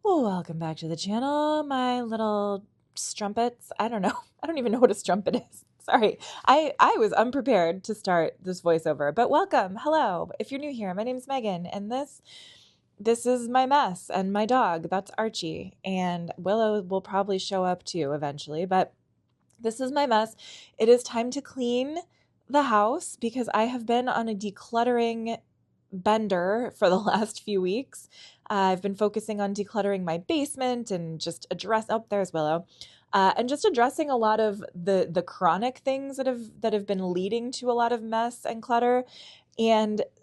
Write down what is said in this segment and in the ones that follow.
Well, welcome back to the channel, my little strumpets. I don't know. I don't even know what a strumpet is. Sorry. I was unprepared to start this voiceover, but welcome. Hello. If you're new here, my name's Megan, and this is my mess and my dog. That's Archie, and Willow will probably show up too eventually, but this is my mess. It is time to clean the house because I have been on a decluttering bender for the last few weeks. I've been focusing on decluttering my basement and just there's Willow. And just addressing a lot of the chronic things that have been leading to a lot of mess and clutter.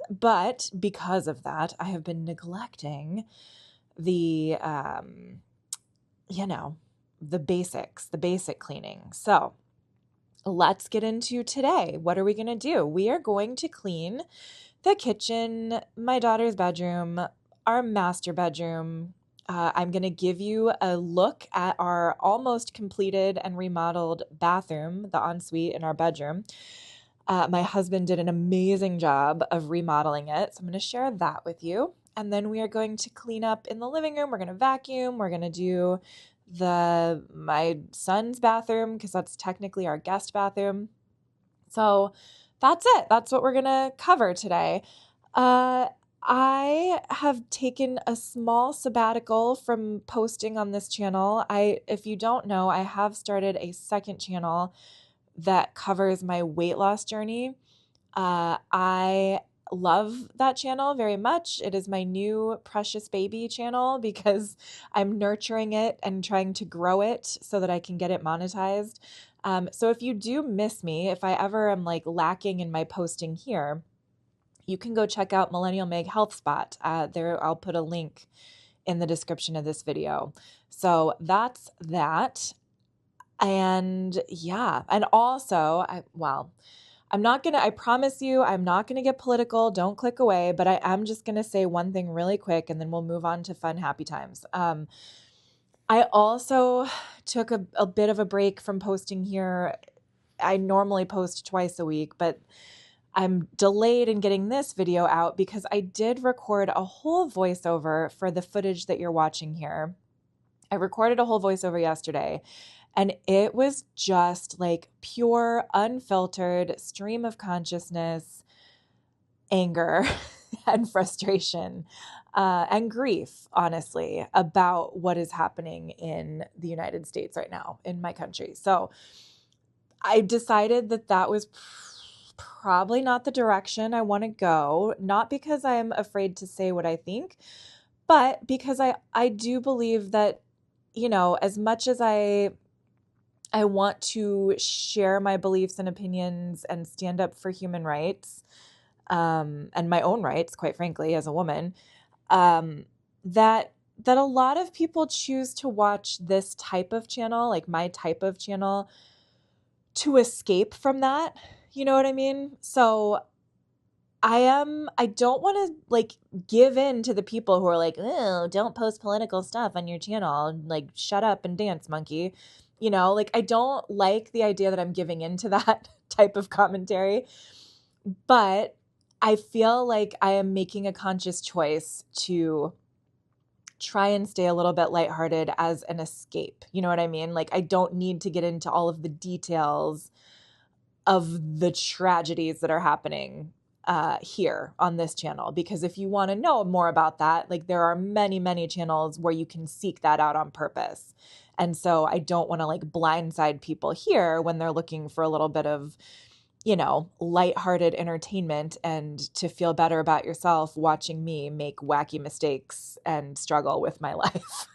But because of that, I have been neglecting the you know, the basics, the basic cleaning. So let's get into today. What are we going to do? We are going to clean the kitchen, my daughter's bedroom, our master bedroom. I'm going to give you a look at our almost completed and remodeled bathroom, the ensuite in our bedroom. My husband did an amazing job of remodeling it, so I'm going to share that with you. And then we are going to clean up in the living room. We're going to vacuum. We're going to do my son's bathroom because that's technically our guest bathroom. So that's it. That's what we're going to cover today. I have taken a small sabbatical from posting on this channel. If you don't know, I have started a second channel that covers my weight loss journey. I love that channel very much. It is my new precious baby channel because I'm nurturing it and trying to grow it so that I can get it monetized. So if you do miss me, if I ever am like lacking in my posting here, you can go check out Millennial Meg Health Spot. There, I'll put a link in the description of this video. So that's that. And yeah, and also, I promise you, I'm not going to get political. Don't click away, but I am just going to say one thing really quick and then we'll move on to fun, happy times. I also took a bit of a break from posting here. I normally post twice a week, but I'm delayed in getting this video out because I did record a whole voiceover for the footage that you're watching here. I recorded a whole voiceover yesterday, and it was just like pure, unfiltered stream of consciousness, anger, and frustration, and grief, honestly, about what is happening in the United States right now, in my country. So I decided that was probably not the direction I want to go, not because I'm afraid to say what I think, but because I do believe that, as much as I want to share my beliefs and opinions and stand up for human rights, and my own rights, quite frankly, as a woman, that a lot of people choose to watch this type of channel, like my type of channel, to escape from that. You know what I mean? So I don't want to like give in to the people who are like, oh, don't post political stuff on your channel. Like, shut up and dance, monkey. Like I don't like the idea that I'm giving into that type of commentary, but I feel like I am making a conscious choice to try and stay a little bit lighthearted as an escape. You know what I mean? Like I don't need to get into all of the details of the tragedies that are happening here on this channel, because if you want to know more about that, like there are many, many channels where you can seek that out on purpose. And so I don't want to like blindside people here when they're looking for a little bit of, lighthearted entertainment and to feel better about yourself watching me make wacky mistakes and struggle with my life.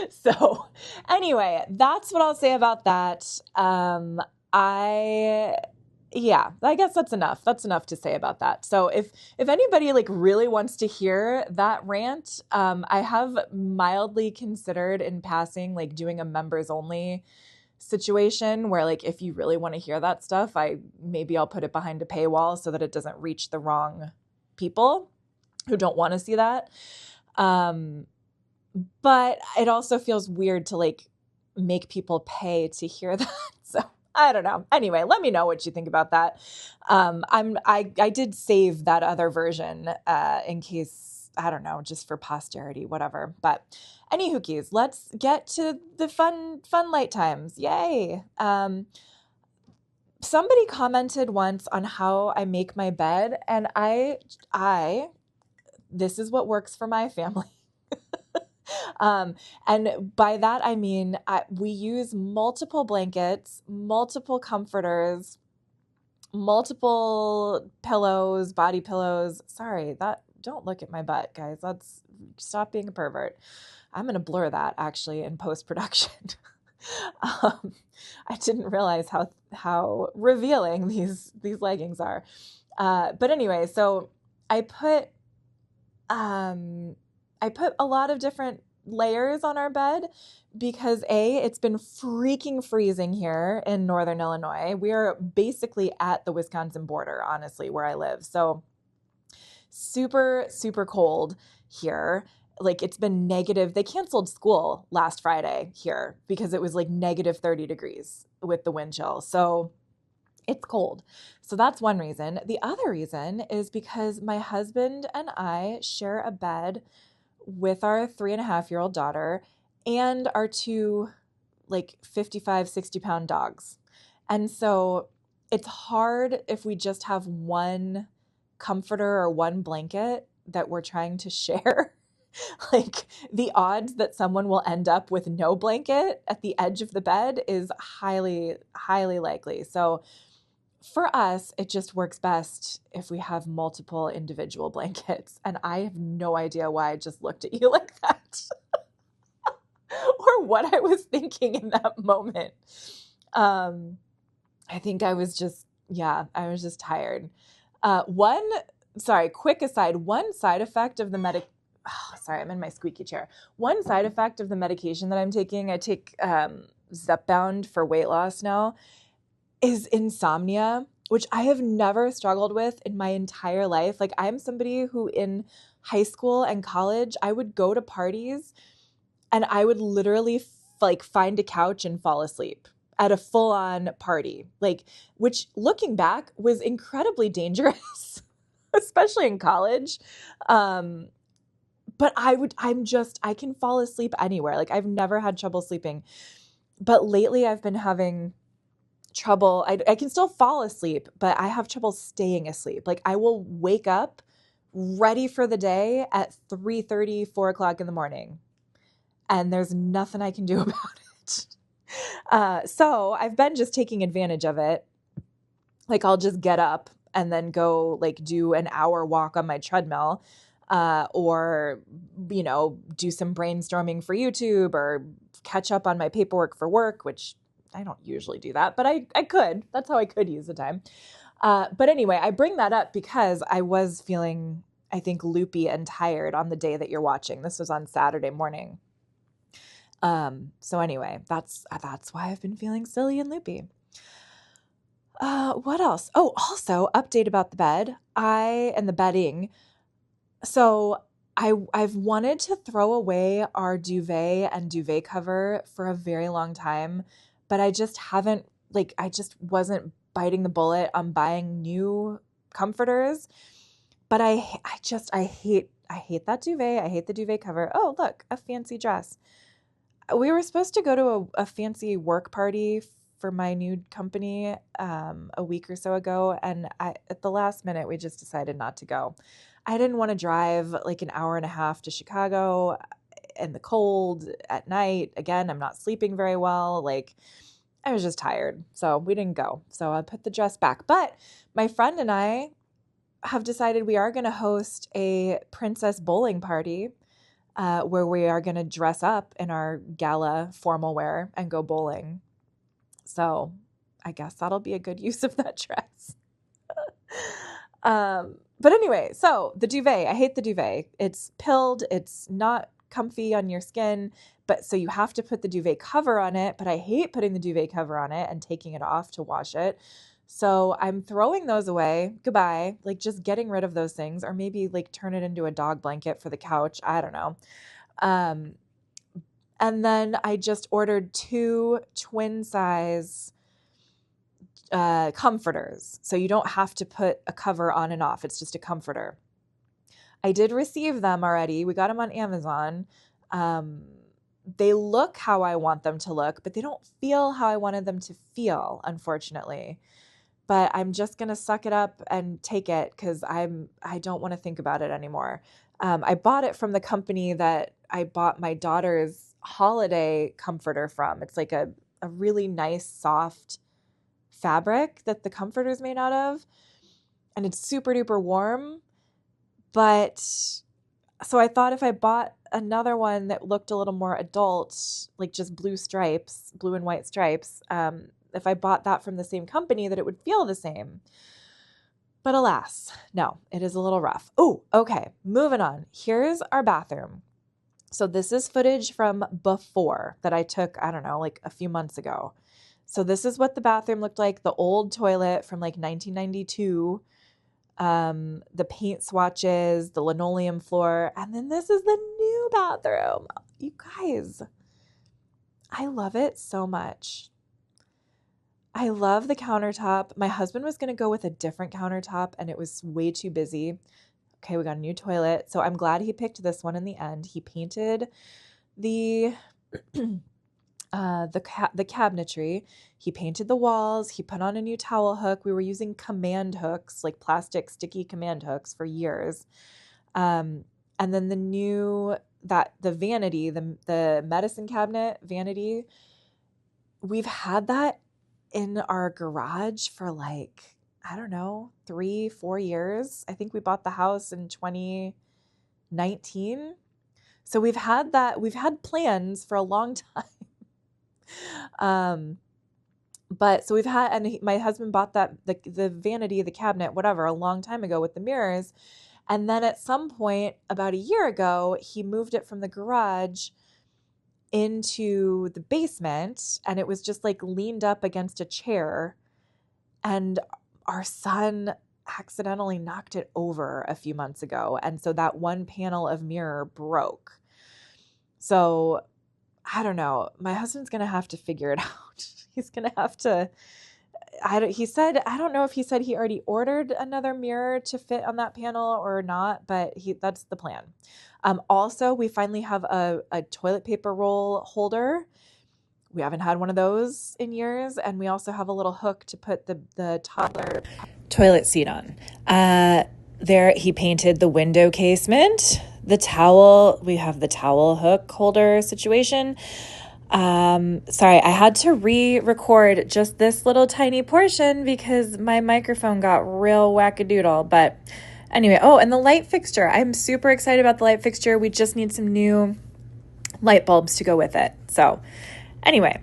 So anyway, that's what I'll say about that. I guess that's enough. That's enough to say about that. So if anybody like really wants to hear that rant, I have mildly considered in passing like doing a members only situation where like if you really want to hear that stuff, I'll put it behind a paywall so that it doesn't reach the wrong people who don't want to see that. But it also feels weird to like make people pay to hear that. So I don't know. Anyway, let me know what you think about that. I did save that other version in case I don't know, just for posterity, whatever. But any hookies, let's get to the fun light times. Yay. Somebody commented once on how I make my bed, and this is what works for my family. And by that, I mean, we use multiple blankets, multiple comforters, multiple pillows, body pillows. Sorry, don't look at my butt, guys. Stop being a pervert. I'm going to blur that actually in post-production. I didn't realize how revealing these leggings are. But anyway, so I put a lot of different layers on our bed because it's been freaking freezing here in Northern Illinois. We are basically at the Wisconsin border, honestly, where I live. So super, super cold here. Like it's been negative. They canceled school last Friday here because it was like negative 30 degrees with the wind chill. So it's cold. So that's one reason. The other reason is because my husband and I share a bed with our 3.5-year-old daughter and our two like 55, 60-pound dogs. And so it's hard if we just have one comforter or one blanket that we're trying to share. Like the odds that someone will end up with no blanket at the edge of the bed is highly, highly likely. So for us, it just works best if we have multiple individual blankets. And I have no idea why I just looked at you like that or what I was thinking in that moment. I think I was just tired. Quick aside, one side effect of the I'm in my squeaky chair. One side effect of the medication that I'm taking, I take Zepbound for weight loss now, is insomnia, which I have never struggled with in my entire life. Like I'm somebody who in high school and college, I would go to parties and I would literally find a couch and fall asleep at a full-on party, which looking back was incredibly dangerous, especially in college. But I can fall asleep anywhere. Like I've never had trouble sleeping, but lately I've been having trouble. I can still fall asleep, but I have trouble staying asleep. Like I will wake up ready for the day at 3:30, 4 o'clock in the morning, and there's nothing I can do about it. So I've been just taking advantage of it. Like I'll just get up and then go do an hour walk on my treadmill, or, do some brainstorming for YouTube or catch up on my paperwork for work, which I don't usually do that, but I could. That's how I could use the time. But anyway, I bring that up because I was feeling, I think, loopy and tired on the day that you're watching. This was on Saturday morning. So anyway, that's why I've been feeling silly and loopy. What else? Oh, also update about the bed. And the bedding. So I've wanted to throw away our duvet and duvet cover for a very long time, but I just haven't, I just wasn't biting the bullet on buying new comforters. But I hate that duvet. I hate the duvet cover. Oh, look, a fancy dress. We were supposed to go to a fancy work party for my new company a week or so ago, and at the last minute, we just decided not to go. I didn't want to drive an hour and a half to Chicago in the cold at night. Again, I'm not sleeping very well. I was just tired, so we didn't go. So I put the dress back. But my friend and I have decided we are going to host a princess bowling party where we are going to dress up in our gala formal wear and go bowling. So I guess that'll be a good use of that dress. But anyway, so the duvet, I hate the duvet. It's pilled. It's not comfy on your skin, but so you have to put the duvet cover on it, but I hate putting the duvet cover on it and taking it off to wash it. So I'm throwing those away. Goodbye. Just getting rid of those things, or maybe turn it into a dog blanket for the couch. I don't know. And then I just ordered 2 twin size comforters. So you don't have to put a cover on and off. It's just a comforter. I did receive them already. We got them on Amazon. Um, they look how I want them to look, but they don't feel how I wanted them to feel, unfortunately. But I'm just going to suck it up and take it because I don't want to think about it anymore. I bought it from the company that I bought my daughter's holiday comforter from. It's like a really nice, soft fabric that the comforter is made out of. And it's super duper warm. But so I thought if I bought another one that looked a little more adult, like just blue stripes, blue and white stripes, if I bought that from the same company, that it would feel the same. But alas, no, it is a little rough. Oh, okay. Moving on. Here's our bathroom. So this is footage from before that I took, I don't know, like a few months ago. So this is what the bathroom looked like. The old toilet from like 1992. The paint swatches, the linoleum floor, and then this is the new bathroom. You guys, I love it so much. I love the countertop. My husband was going to go with a different countertop and it was way too busy. Okay, we got a new toilet. So I'm glad he picked this one in the end. He painted the the cabinetry. He painted the walls. He put on a new towel hook. We were using command hooks, like plastic sticky command hooks for years. And then the vanity, the medicine cabinet vanity, we've had that in our garage for like, I don't know, 3-4 years. I think we bought the house in 2019. So we've had plans for a long time. But so we've had, and my husband bought the vanity, the cabinet, whatever, a long time ago with the mirrors. And then at some point about a year ago, he moved it from the garage into the basement and it was just like leaned up against a chair. And our son accidentally knocked it over a few months ago. And so that one panel of mirror broke. So I don't know. My husband's going to have to figure it out. He's going to have to, I don't know if he said he already ordered another mirror to fit on that panel or not, but that's the plan. Also, we finally have a toilet paper roll holder. We haven't had one of those in years. And we also have a little hook to put the toddler toilet seat on. There, he painted the window casement, the towel. We have the towel hook holder situation. Sorry, I had to re-record just this little tiny portion because my microphone got real wackadoodle. But anyway, and the light fixture. I'm super excited about the light fixture. We just need some new light bulbs to go with it. So anyway,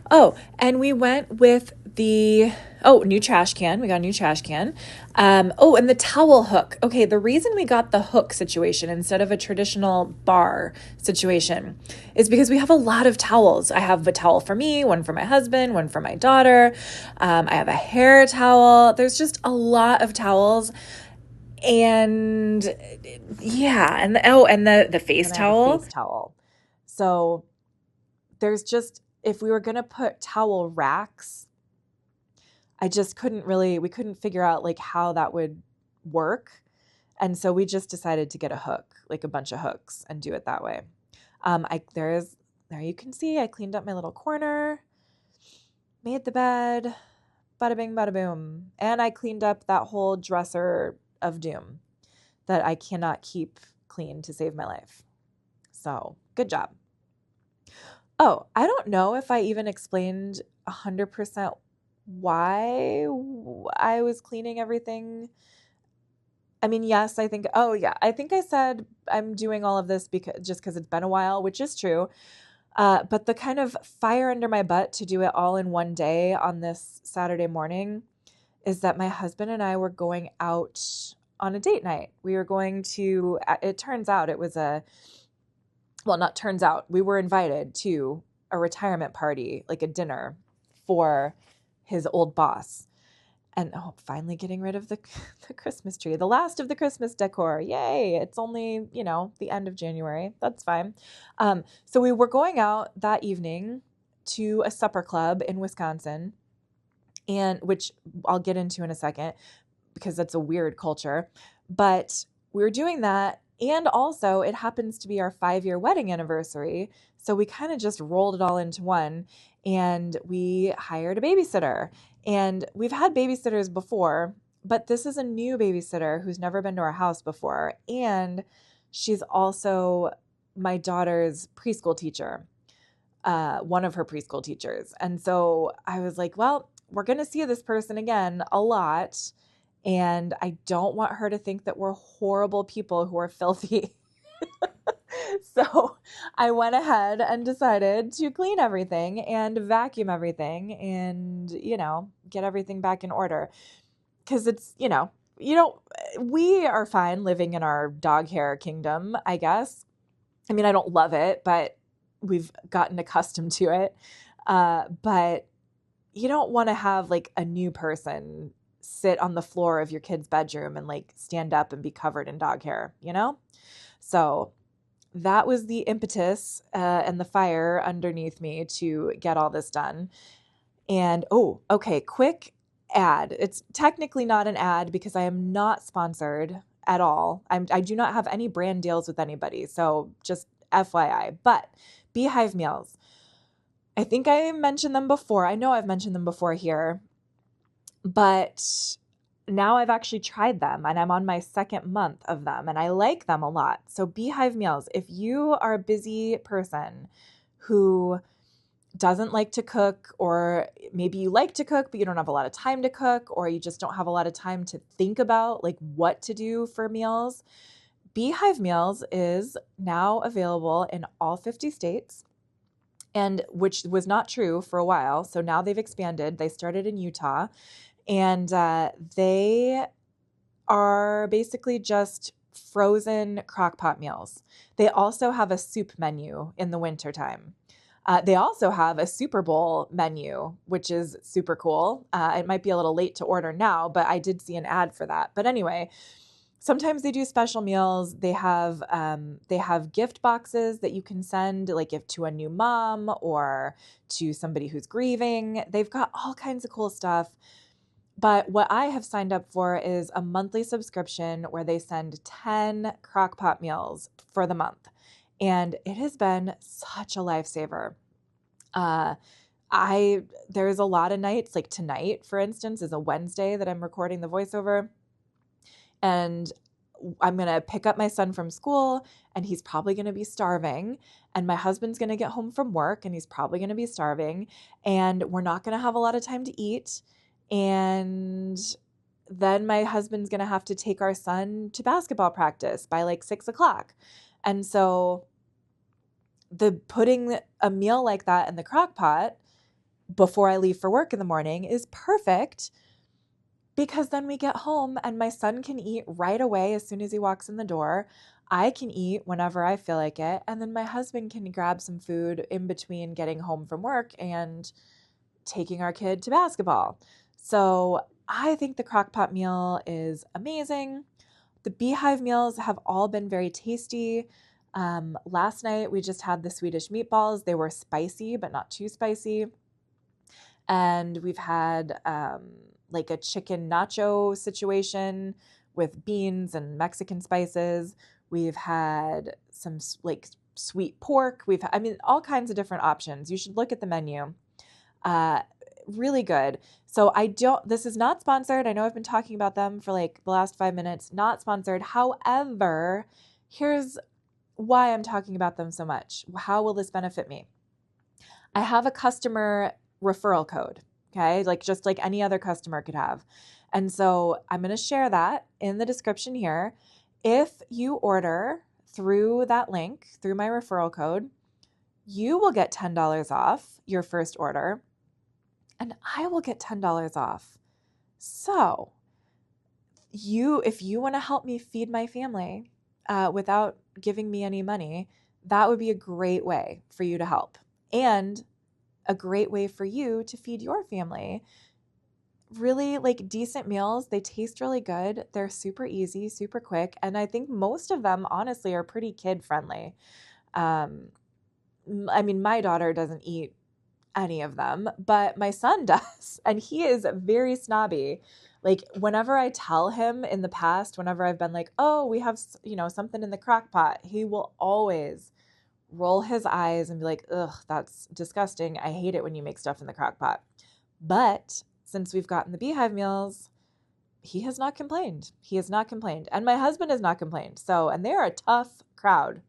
and we went with the new trash can. We got a new trash can. And the towel hook. Okay, the reason we got the hook situation instead of a traditional bar situation is because we have a lot of towels. I have a towel for me, one for my husband, one for my daughter. I have a hair towel. There's just a lot of towels. And yeah, and the face towel. Face towel. So there's just, if we were going to put towel racks, we couldn't figure out like how that would work. And so we just decided to get a hook, like a bunch of hooks, and do it that way. There you can see, I cleaned up my little corner, made the bed, bada bing, bada boom. And I cleaned up that whole dresser of doom that I cannot keep clean to save my life. So good job. I don't know if I even explained 100% why I was cleaning everything. I mean, yes, I think I said I'm doing all of this because it's been a while, which is true. But the kind of fire under my butt to do it all in one day on this Saturday morning is that my husband and I were going out on a date night. We were going to, it turns out it was we were invited to a retirement party, like a dinner for his old boss. And finally getting rid of the Christmas tree, the last of the Christmas decor. Yay. It's only, the end of January. That's fine. So we were going out that evening to a supper club in Wisconsin, and which I'll get into in a second because that's a weird culture. But we were doing that. And also, it happens to be our 5-year wedding anniversary. So we kind of just rolled it all into one, and we hired a babysitter. And we've had babysitters before, but this is a new babysitter who's never been to our house before. And she's also my daughter's preschool teacher, one of her preschool teachers. And so I was like, well, we're going to see this person again a lot. And I don't want her to think that we're horrible people who are filthy. So I went ahead and decided to clean everything and vacuum everything and, get everything back in order. Because it's, we are fine living in our dog hair kingdom, I guess. I mean, I don't love it, but we've gotten accustomed to it. But you don't want to have like a new person sit on the floor of your kid's bedroom and like stand up and be covered in dog hair, So that was the impetus and the fire underneath me to get all this done. And okay, quick ad. It's technically not an ad because I am not sponsored at all. I do not have any brand deals with anybody. So just FYI, but Beehive meals. I think I mentioned them before. I know I've mentioned them before here, but now I've actually tried them and I'm on my 2nd month of them and I like them a lot. So Beehive meals, if you are a busy person who doesn't like to cook, or maybe you like to cook, but you don't have a lot of time to cook, or you just don't have a lot of time to think about like what to do for meals, Beehive meals is now available in all 50 states. And which was not true for a while. So now they've expanded. They started in Utah, and they are basically just frozen crock-pot meals. They also have a soup menu in the wintertime. They also have a Super Bowl menu, which is super cool. It might be a little late to order now, but I did see an ad for that. But anyway, sometimes they do special meals. They have gift boxes that you can send, like if to a new mom or to somebody who's grieving. They've got all kinds of cool stuff. But what I have signed up for is a monthly subscription where they send 10 crock-pot meals for the month. And it has been such a lifesaver. There's a lot of nights, like tonight, for instance, is a Wednesday that I'm recording the voiceover. And I'm going to pick up my son from school and he's probably going to be starving. And my husband's going to get home from work and he's probably going to be starving. And we're not going to have a lot of time to eat. And then my husband's going to have to take our son to basketball practice by like 6:00. And so putting a meal like that in the crock pot before I leave for work in the morning is perfect, because then we get home and my son can eat right away as soon as he walks in the door. I can eat whenever I feel like it. And then my husband can grab some food in between getting home from work and taking our kid to basketball. So I think the crockpot meal is amazing. The Beehive meals have all been very tasty. Last night we just had the Swedish meatballs. They were spicy, but not too spicy. And we've had like a chicken nacho situation with beans and Mexican spices. We've had some like sweet pork. All kinds of different options. You should look at the menu. Really good. So this is not sponsored. I know I've been talking about them for like the last 5 minutes, not sponsored. However, here's why I'm talking about them so much. How will this benefit me? I have a customer referral code, okay? Just like any other customer could have. And so I'm going to share that in the description here. If you order through that link, through my referral code, you will get $10 off your first order, and I will get $10 off. So if you want to help me feed my family without giving me any money, that would be a great way for you to help, and a great way for you to feed your family. Really like decent meals. They taste really good. They're super easy, super quick. And I think most of them honestly are pretty kid friendly. My daughter doesn't eat any of them, but my son does. And he is very snobby. Like whenever I tell him in the past, whenever I've been like, oh, we have, something in the crock pot, he will always roll his eyes and be like, ugh, that's disgusting. I hate it when you make stuff in the crock pot. But since we've gotten the Beehive meals, he has not complained. He has not complained. And my husband has not complained. So, and they're a tough crowd.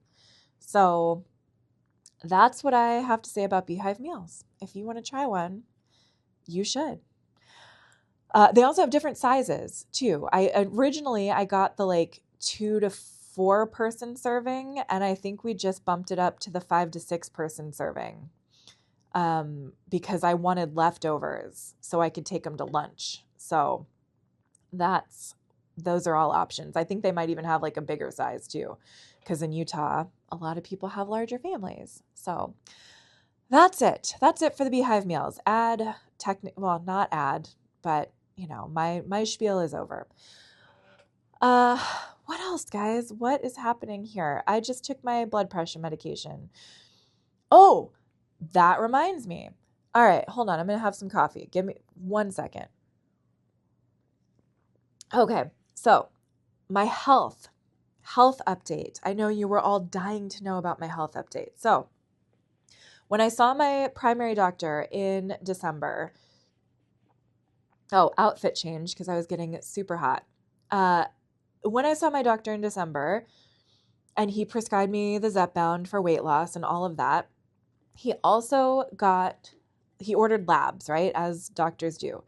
So that's what I have to say about Beehive meals. If you want to try one, you should. They also have different sizes too. Originally I got the like 2 to 4 person serving, and I think we just bumped it up to the 5 to 6 person serving because I wanted leftovers so I could take them to lunch. So those are all options. I think they might even have like a bigger size too, because in Utah, a lot of people have larger families. So that's it. That's it for the Beehive meals. Not ad, but my spiel is over. What else, guys? What is happening here? I just took my blood pressure medication. Oh, that reminds me. All right, hold on. I'm going to have some coffee. Give me 1 second. Okay, so my health update. I know you were all dying to know about my health update. So when I saw my primary doctor in December, outfit change because I was getting super hot. When I saw my doctor in December and he prescribed me the Zepbound for weight loss and all of that, he ordered labs, right, as doctors do.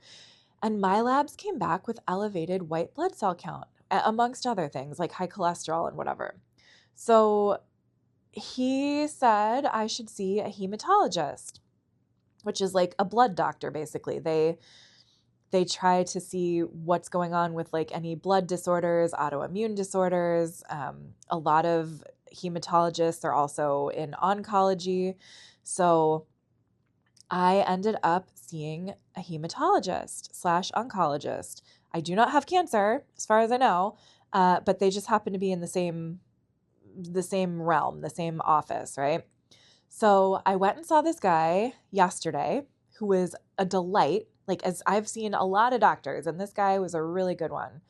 And my labs came back with elevated white blood cell count, amongst other things like high cholesterol and whatever. So he said I should see a hematologist, which is like a blood doctor, basically. They try to see what's going on with like any blood disorders, autoimmune disorders. A lot of hematologists are also in oncology. So I ended up seeing a hematologist/oncologist. I do not have cancer, as far as I know, but they just happen to be in the same realm, the same office, right? So I went and saw this guy yesterday who was a delight. Like, as I've seen a lot of doctors, and this guy was a really good one.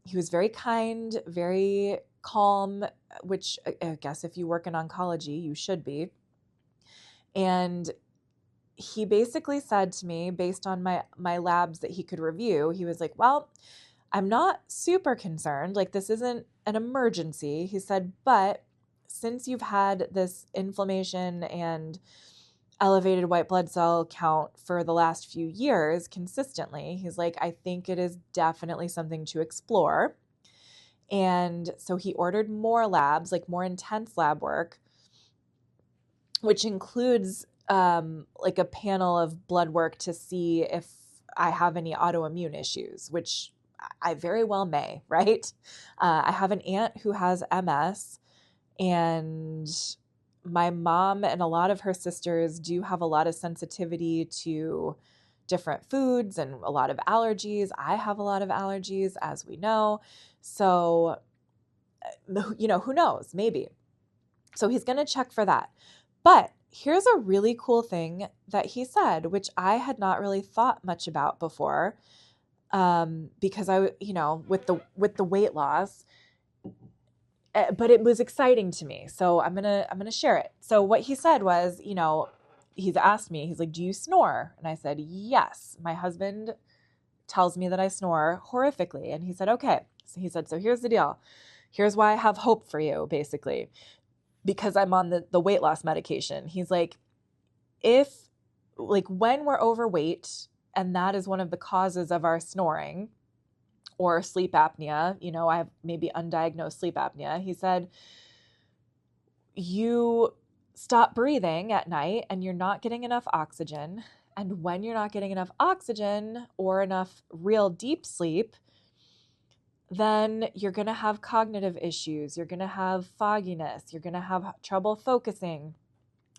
He was very kind, very calm, which I guess if you work in oncology, you should be. And he basically said to me, based on my labs that he could review, he was like, well, I'm not super concerned. Like, this isn't an emergency. He said, but since you've had this inflammation and elevated white blood cell count for the last few years consistently, he's like, I think it is definitely something to explore. And so he ordered more labs, like more intense lab work, which includes like a panel of blood work to see if I have any autoimmune issues, which I very well may, right? I have an aunt who has MS, and my mom and a lot of her sisters do have a lot of sensitivity to different foods and a lot of allergies. I have a lot of allergies, as we know. So, who knows? Maybe. So he's going to check for that. But here's a really cool thing that he said, which I had not really thought much about before, because I, with the weight loss, but it was exciting to me. So I'm gonna share it. So what he said was, he's asked me, he's like, do you snore? And I said, yes. My husband tells me that I snore horrifically. And he said, okay. So he said, so here's the deal. Here's why I have hope for you, basically, because I'm on the weight loss medication. He's like, when we're overweight, and that is one of the causes of our snoring or sleep apnea, I have maybe undiagnosed sleep apnea. He said, you stop breathing at night and you're not getting enough oxygen. And when you're not getting enough oxygen or enough real deep sleep, then you're going to have cognitive issues. You're going to have fogginess. You're going to have trouble focusing.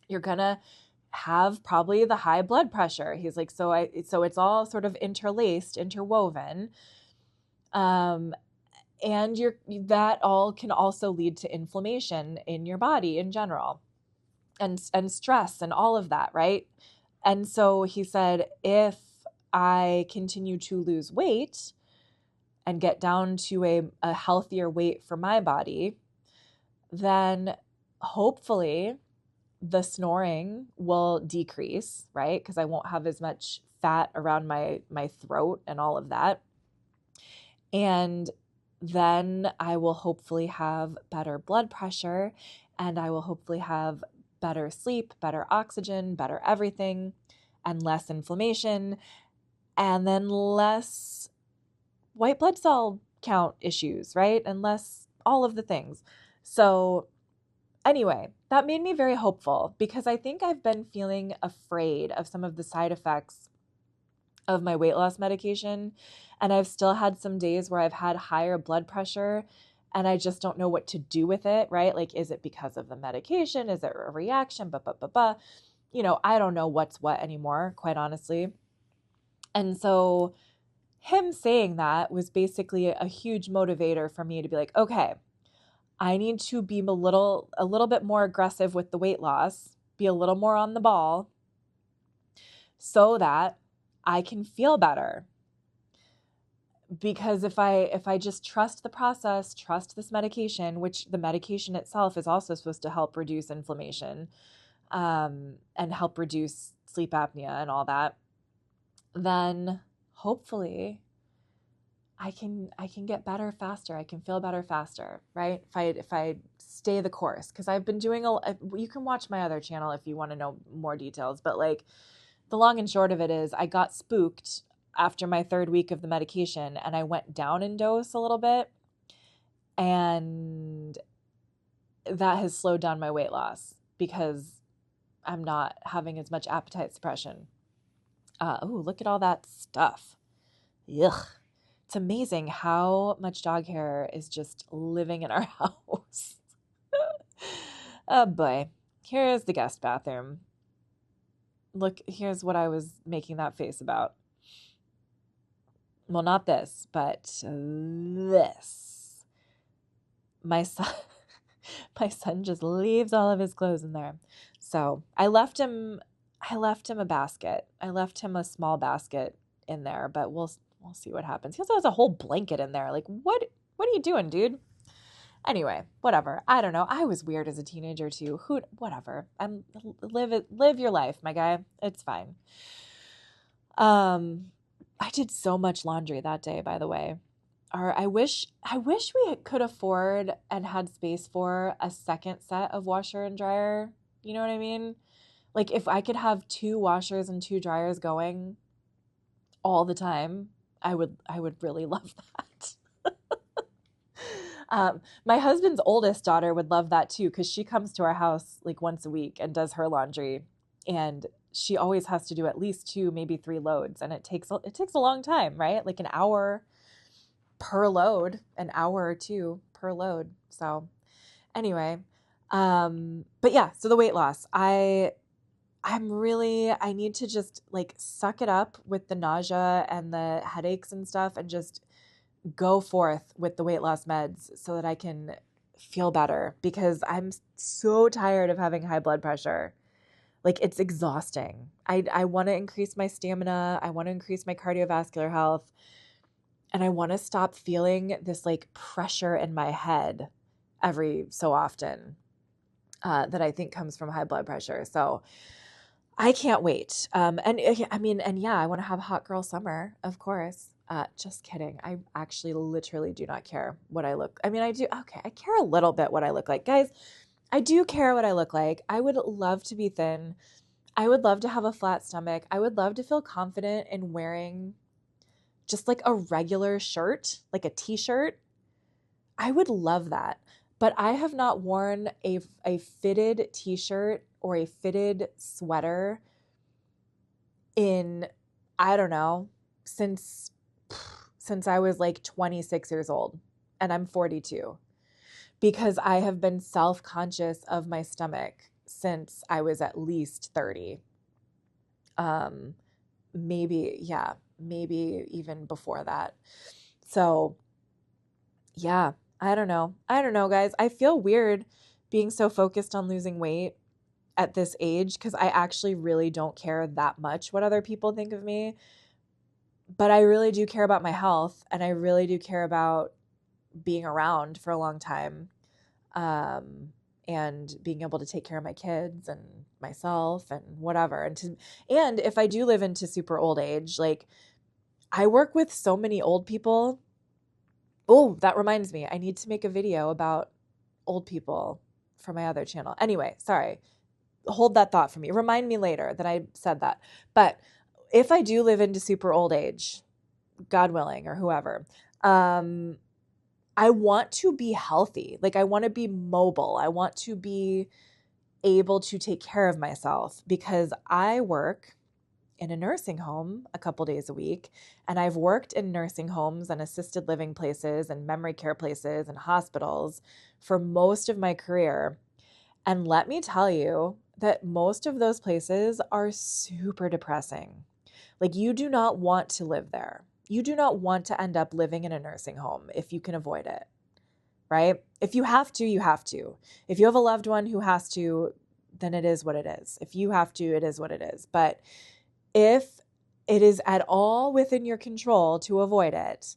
You're going to have probably the high blood pressure. He's like, so it's all sort of interwoven. And that all can also lead to inflammation in your body in general, and stress and all of that, right? And so he said, if I continue to lose weight and get down to a healthier weight for my body, then hopefully the snoring will decrease, right? Because I won't have as much fat around my throat and all of that. And then I will hopefully have better blood pressure, and I will hopefully have better sleep, better oxygen, better everything, and less inflammation, and then less white blood cell count issues, right? And less all of the things. So anyway, that made me very hopeful because I think I've been feeling afraid of some of the side effects of my weight loss medication. And I've still had some days where I've had higher blood pressure and I just don't know what to do with it, right? Like, is it because of the medication? Is it a reaction? I don't know what's what anymore, quite honestly. And so him saying that was basically a huge motivator for me to be like, okay, I need to be a little bit more aggressive with the weight loss, be a little more on the ball so that I can feel better. Because if I just trust the process, trust this medication, which the medication itself is also supposed to help reduce inflammation, and help reduce sleep apnea and all that, then hopefully I can get better faster. I can feel better faster, right? If I stay the course, because I've been doing you can watch my other channel if you want to know more details, but like the long and short of it is I got spooked after my 3rd week of the medication and I went down in dose a little bit, and that has slowed down my weight loss because I'm not having as much appetite suppression. Look at all that stuff. Ugh. It's amazing how much dog hair is just living in our house. Oh boy. Here's the guest bathroom. Look, here's what I was making that face about. Well, not this, but this. My son just leaves all of his clothes in there. So I left him a basket. I left him a small basket in there, but we'll see what happens. He also has a whole blanket in there. Like, what are you doing, dude? Anyway, whatever. I don't know. I was weird as a teenager too. Whatever. Live your life, my guy. It's fine. I did so much laundry that day, by the way. I wish we could afford and had space for a second set of washer and dryer. You know what I mean? Like if I could have 2 washers and 2 dryers going all the time, I would really love that. My husband's oldest daughter would love that too, because she comes to our house like once a week and does her laundry, and she always has to do at least 2, maybe 3 loads, and it takes a long time, right? Like an hour per load, an hour or 2 per load. So anyway, but yeah, so the weight loss, I need to just like suck it up with the nausea and the headaches and stuff and just go forth with the weight loss meds so that I can feel better, because I'm so tired of having high blood pressure. Like it's exhausting. I want to increase my stamina. I want to increase my cardiovascular health. And I want to stop feeling this like pressure in my head every so often that I think comes from high blood pressure. So I can't wait. I want to have a hot girl summer, of course. Just kidding. I actually literally do not care what I look. I mean, I do. Okay. I care a little bit what I look like. Guys, I do care what I look like. I would love to be thin. I would love to have a flat stomach. I would love to feel confident in wearing just like a regular shirt, like a t-shirt. I would love that. But I have not worn a fitted t-shirt or a fitted sweater in, I don't know, since I was like 26 years old, and I'm 42, because I have been self-conscious of my stomach since I was at least 30. Maybe even before that. So yeah, I don't know, guys. I feel weird being so focused on losing weight at this age, because I actually really don't care that much what other people think of me. But I really do care about my health, and I really do care about being around for a long time, um, and being able to take care of my kids and myself and whatever. And if I do live into super old age, like I work with so many old people. Oh, that reminds me, I need to make a video about old people for my other channel. Anyway, sorry. Hold that thought for me. Remind me later that I said that. But if I do live into super old age, God willing, or whoever, I want to be healthy. Like I want to be mobile. I want to be able to take care of myself because I work in a nursing home a couple days a week. And I've worked in nursing homes and assisted living places and memory care places and hospitals for most of my career. And let me tell you that most of those places are super depressing. Like, you do not want to live there. You do not want to end up living in a nursing home if you can avoid it, right? If you have to, you have to. If you have a loved one who has to, then it is what it is. If you have to, it is what it is. But if it is at all within your control to avoid it,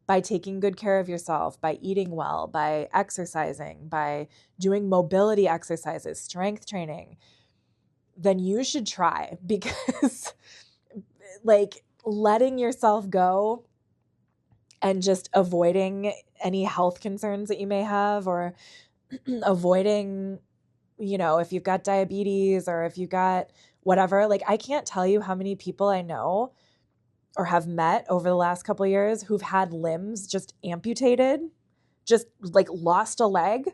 by taking good care of yourself, by eating well, by exercising, by doing mobility exercises, strength training, then you should try because like letting yourself go and just avoiding any health concerns that you may have, or avoiding, if you've got diabetes or if you've got whatever, like I can't tell you how many people I know or have met over the last couple of years who've had limbs just amputated, just like lost a leg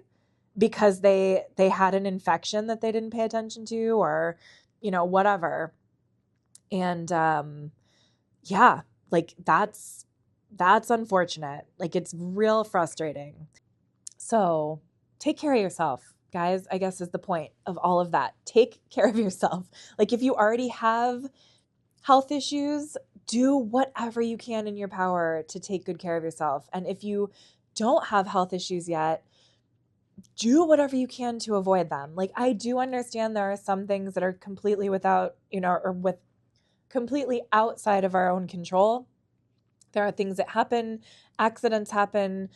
because they had an infection that they didn't pay attention to, or whatever. And yeah, like that's unfortunate. Like it's real frustrating. So take care of yourself, guys, I guess is the point of all of that. Take care of yourself. Like if you already have health issues, do whatever you can in your power to take good care of yourself. And if you don't have health issues yet, do whatever you can to avoid them. Like I do understand there are some things that are completely without, or with completely outside of our own control. There are things that happen, accidents happen,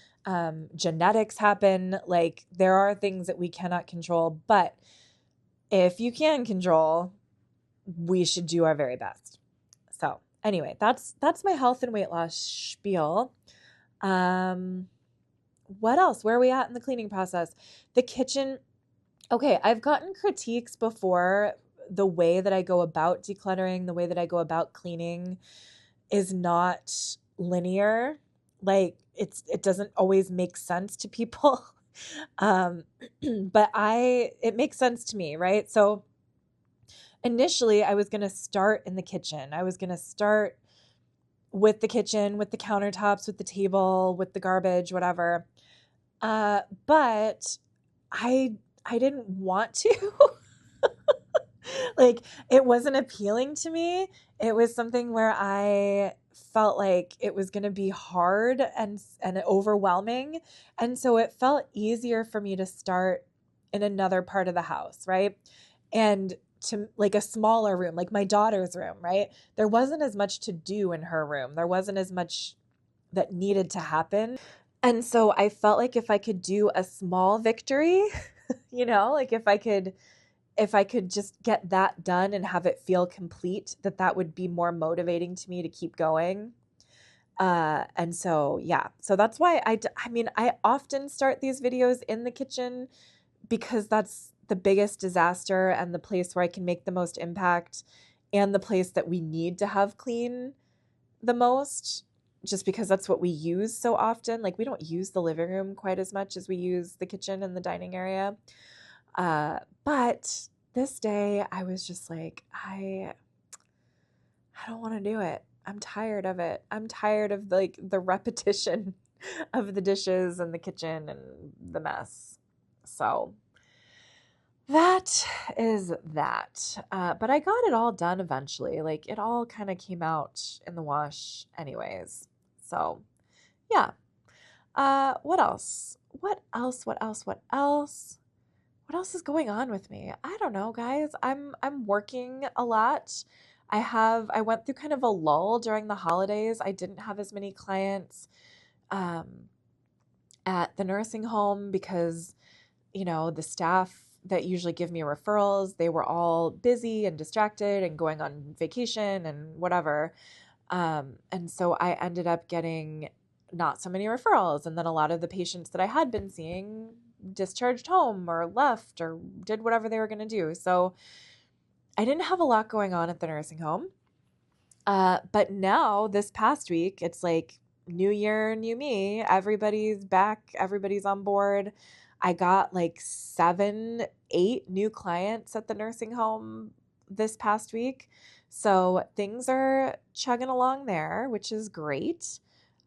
genetics happen. Like there are things that we cannot control, but if you can control, we should do our very best. So anyway, that's my health and weight loss spiel. What else? Where are we at in the cleaning process? The kitchen. Okay, I've gotten critiques before. The way that I go about decluttering, the way that I go about cleaning is not linear. Like it doesn't always make sense to people. But it makes sense to me, right? So initially I was going to start in the kitchen. I was going to start with the kitchen, with the countertops, with the table, with the garbage, whatever. But I didn't want to. Like it wasn't appealing to me. It was something where I felt like it was going to be hard and overwhelming. And so it felt easier for me to start in another part of the house, right? And to like a smaller room, like my daughter's room, right? There wasn't as much to do in her room. There wasn't as much that needed to happen. And so I felt like if I could do a small victory, like if I could just get that done and have it feel complete, that would be more motivating to me to keep going. And so, yeah, so that's why I often start these videos in the kitchen because that's the biggest disaster and the place where I can make the most impact and the place that we need to have clean the most, just because that's what we use so often. Like we don't use the living room quite as much as we use the kitchen and the dining area. But this day I was just like, I don't want to do it. I'm tired of it. I'm tired of like the repetition of the dishes and the kitchen and the mess. So that is that. But I got it all done eventually. Like it all kind of came out in the wash anyways. So yeah. What else? What else? What else? What else? What else is going on with me? I don't know, guys. I'm working a lot. I went through kind of a lull during the holidays. I didn't have as many clients um, at the nursing home because, the staff that usually give me referrals, they were all busy and distracted and going on vacation and whatever. And so I ended up getting not so many referrals. And then a lot of the patients that I had been seeing discharged home or left or did whatever they were going to do. So I didn't have a lot going on at the nursing home. But now this past week, it's like new year, new me. Everybody's back. Everybody's on board. I got like 7, 8 new clients at the nursing home this past week. So things are chugging along there, which is great.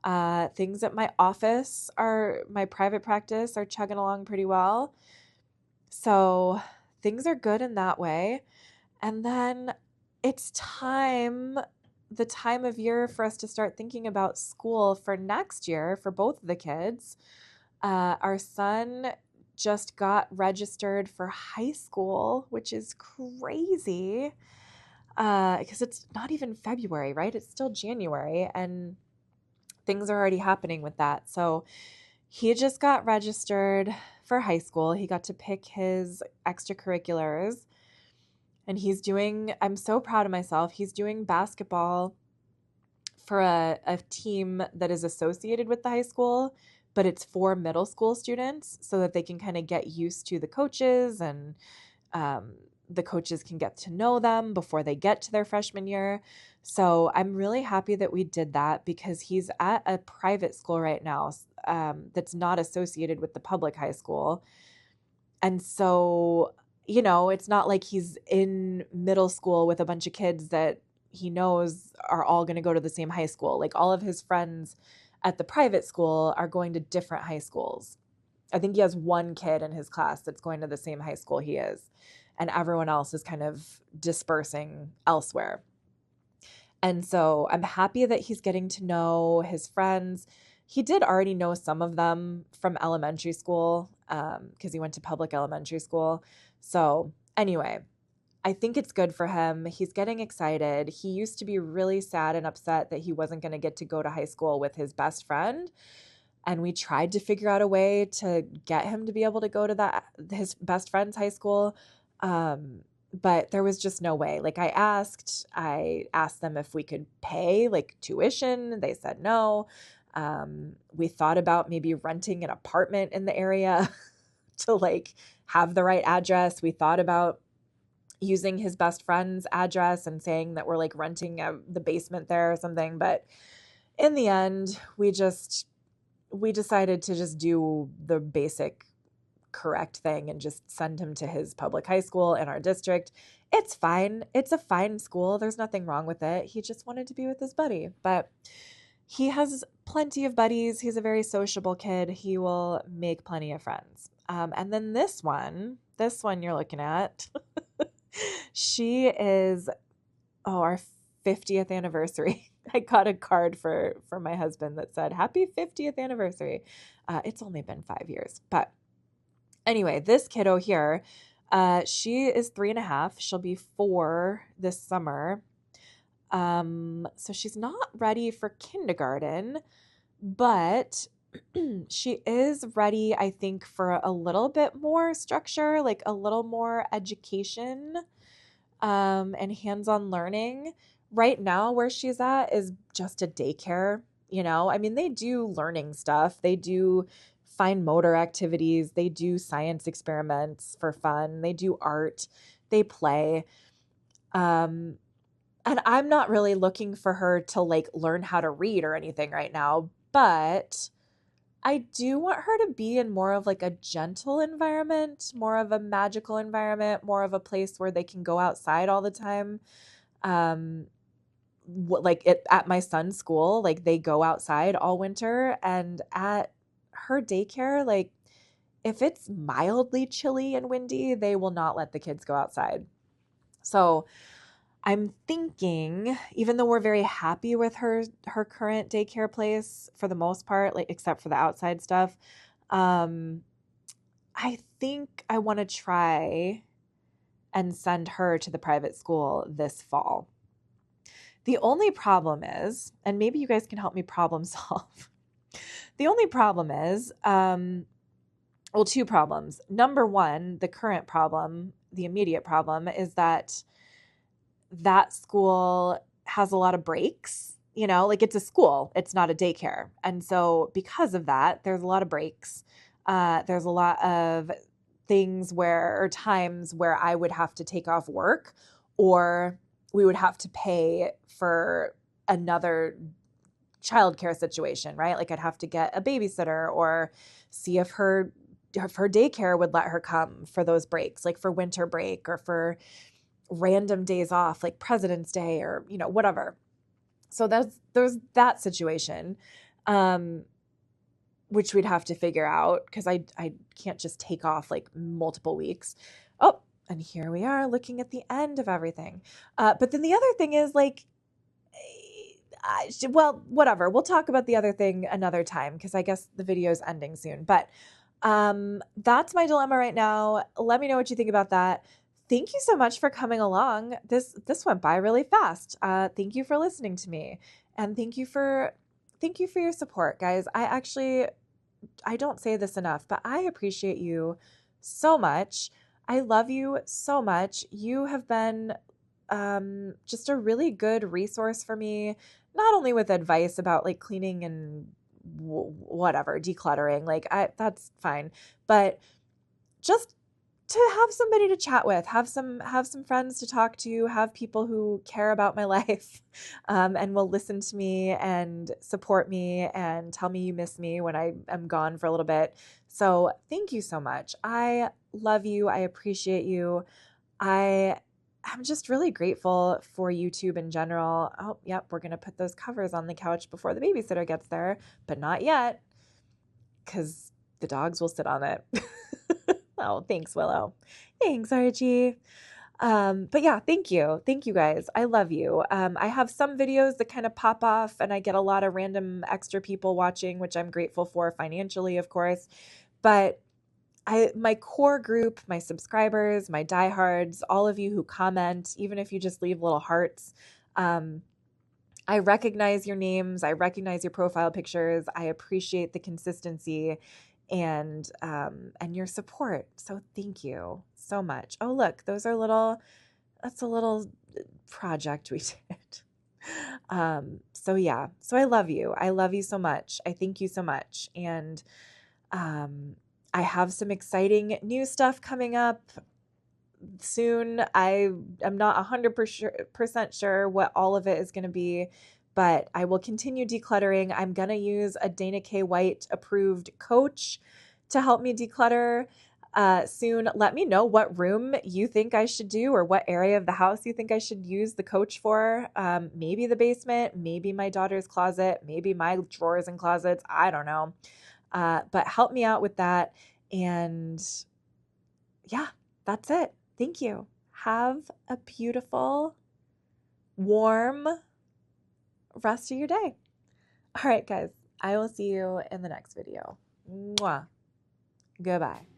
Things at my private practice are chugging along pretty well. So things are good in that way. And then it's the time of year for us to start thinking about school for next year for both of the kids. Our son just got registered for high school, which is crazy because it's not even February, right? It's still January, and things are already happening with that. So he just got registered for high school. He got to pick his extracurriculars. And I'm so proud of myself. He's doing basketball for a team that is associated with the high school, but it's for middle school students so that they can kind of get used to the coaches and the coaches can get to know them before they get to their freshman year. So I'm really happy that we did that because he's at a private school right now that's not associated with the public high school. And so, it's not like he's in middle school with a bunch of kids that he knows are all going to go to the same high school. Like all of his friends at the private school are going to different high schools. I think he has one kid in his class that's going to the same high school he is, and everyone else is kind of dispersing elsewhere. And so I'm happy that he's getting to know his friends. He did already know some of them from elementary school because he went to public elementary school. So anyway, I think it's good for him. He's getting excited. He used to be really sad and upset that he wasn't going to get to go to high school with his best friend. And we tried to figure out a way to get him to be able to go to his best friend's high school. But there was just no way. Like I asked them if we could pay like tuition. They said no. We thought about maybe renting an apartment in the area to like have the right address. We thought about using his best friend's address and saying that we're like renting the basement there or something. But in the end, we decided to just do the basic correct thing and just send him to his public high school in our district. It's fine. It's a fine school. There's nothing wrong with it. He just wanted to be with his buddy, but he has plenty of buddies. He's a very sociable kid. He will make plenty of friends. And then this one you're looking at, she is, our 50th anniversary. I got a card for my husband that said, "Happy 50th anniversary." It's only been 5 years, but anyway, this kiddo here, she is 3.5. She'll be 4 this summer. So she's not ready for kindergarten, but she is ready, I think, for a little bit more structure, like a little more education, and hands-on learning. Right now, where she's at is just a daycare. I mean, they do learning stuff. They do fine motor activities. They do science experiments for fun. They do art. They play. And I'm not really looking for her to like learn how to read or anything right now, but I do want her to be in more of like a gentle environment, more of a magical environment, more of a place where they can go outside all the time. At my son's school, like they go outside all winter, and at her daycare, like if it's mildly chilly and windy, they will not let the kids go outside. So I'm thinking, even though we're very happy with her current daycare place for the most part, like except for the outside stuff, I think I want to try and send her to the private school this fall. The only problem is, and maybe you guys can help me problem solve. The only problem is, well, two problems. Number one, the current problem, the immediate problem is that school has a lot of breaks, like it's a school, it's not a daycare. And so because of that, there's a lot of breaks. There's a lot of times where I would have to take off work, or we would have to pay for another childcare situation, right? Like I'd have to get a babysitter or see if her daycare would let her come for those breaks, like for winter break or for random days off, like President's Day or, whatever. So there's that situation, which we'd have to figure out because I can't just take off like multiple weeks. Oh, and here we are looking at the end of everything. But then the other thing is like, well, whatever. We'll talk about the other thing another time because I guess the video is ending soon. But that's my dilemma right now. Let me know what you think about that. Thank you so much for coming along. This went by really fast. Thank you for listening to me, and thank you for your support, guys. I don't say this enough, but I appreciate you so much. I love you so much. You have been just a really good resource for me, not only with advice about like cleaning and whatever, decluttering, like that's fine, but just to have somebody to chat with, have some friends to talk to, have people who care about my life, and will listen to me and support me and tell me you miss me when I am gone for a little bit. So thank you so much. I love you. I appreciate you. I'm just really grateful for YouTube in general. Oh, yep, we're going to put those covers on the couch before the babysitter gets there, but not yet, because the dogs will sit on it. Oh, thanks, Willow. Thanks, Archie. But yeah, thank you. Thank you guys. I love you. I have some videos that kind of pop off and I get a lot of random extra people watching, which I'm grateful for financially, of course. But my core group, my subscribers, my diehards, all of you who comment, even if you just leave little hearts, I recognize your names. I recognize your profile pictures. I appreciate the consistency and your support. So thank you so much. Oh, look, that's a little project we did. So yeah, so I love you. I love you so much. I thank you so much. And I have some exciting new stuff coming up soon. I am not 100% sure what all of it is going to be, but I will continue decluttering. I'm going to use a Dana K. White approved coach to help me declutter soon. Let me know what room you think I should do or what area of the house you think I should use the coach for. Maybe the basement, maybe my daughter's closet, maybe my drawers and closets. I don't know. But help me out with that. And yeah, that's it. Thank you. Have a beautiful, warm rest of your day. All right, guys, I will see you in the next video. Mwah. Goodbye.